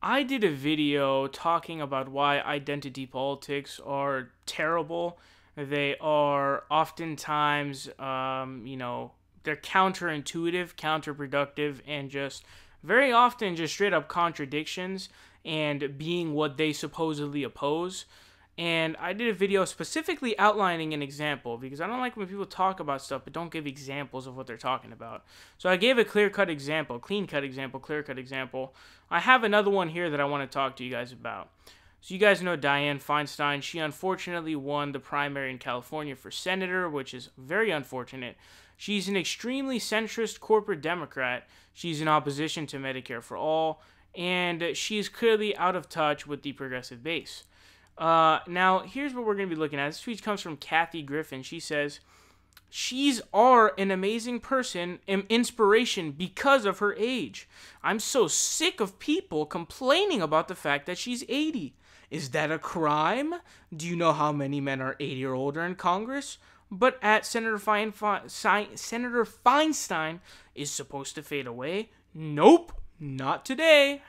I did a video talking about why identity politics are terrible. They are oftentimes, they're counterintuitive, counterproductive, and just very often just straight up contradictions and being what they supposedly oppose. And I did a video specifically outlining an example because I don't like when people talk about stuff but don't give examples of what they're talking about. So I gave a clear-cut example, clean-cut example, clear-cut example. I have another one here that I want to talk to you guys about. So you guys know Dianne Feinstein. She unfortunately won the primary in California for senator, which is very unfortunate. She's an extremely centrist corporate Democrat. She's in opposition to Medicare for all, and she's clearly out of touch with the progressive base. Now, here's what we're going to be looking at. This tweet comes from Kathy Griffin. She says, "She's an amazing person and inspiration because of her age. I'm so sick of people complaining about the fact that she's 80. Is that a crime? Do you know how many men are 80 or older in Congress? But at Senator Feinstein is supposed to fade away? Nope, not today.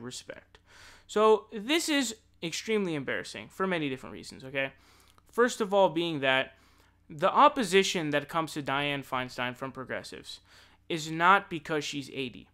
#respect." So this is extremely embarrassing for many different reasons, okay? First of all being that the opposition that comes to Dianne Feinstein from progressives is not because she's 80.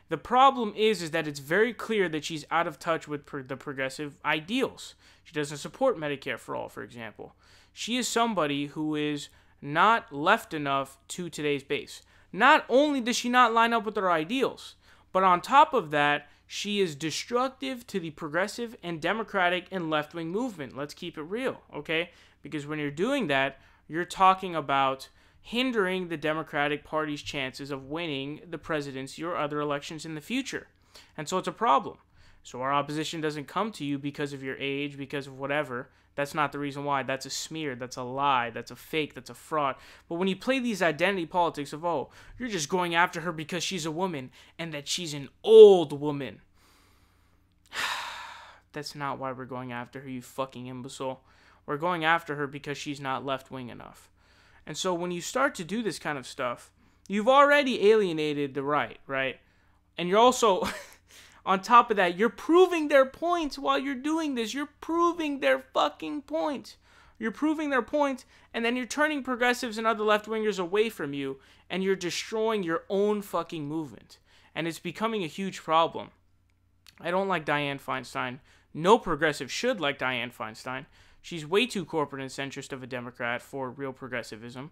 The problem is that it's very clear that she's out of touch with the progressive ideals. She doesn't support Medicare for all, for example. She is somebody who is not left enough to today's base. Not only does she not line up with their ideals, but on top of that, she is destructive to the progressive and democratic and left-wing movement. Let's keep it real, okay? Because when you're doing that, you're talking about hindering the Democratic Party's chances of winning the presidency or other elections in the future. And so it's a problem. So our opposition doesn't come to you because of your age, because of whatever. That's not the reason why. That's a smear. That's a lie. That's a fake. That's a fraud. But when you play these identity politics of, oh, you're just going after her because she's a woman and that she's an old woman. That's not why we're going after her, you fucking imbecile. We're going after her because she's not left-wing enough. And so when you start to do this kind of stuff, you've already alienated the right? And you're also... on top of that, you're proving their points while you're doing this. You're proving their fucking point. You're proving their point, and then you're turning progressives and other left-wingers away from you, and you're destroying your own fucking movement. And it's becoming a huge problem. I don't like Dianne Feinstein. No progressive should like Dianne Feinstein. She's way too corporate and centrist of a Democrat for real progressivism,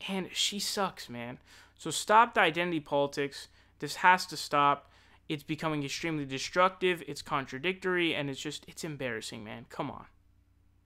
and she sucks, man. So stop the identity politics. This has to stop. It's becoming extremely destructive, it's contradictory, and it's embarrassing, man. Come on.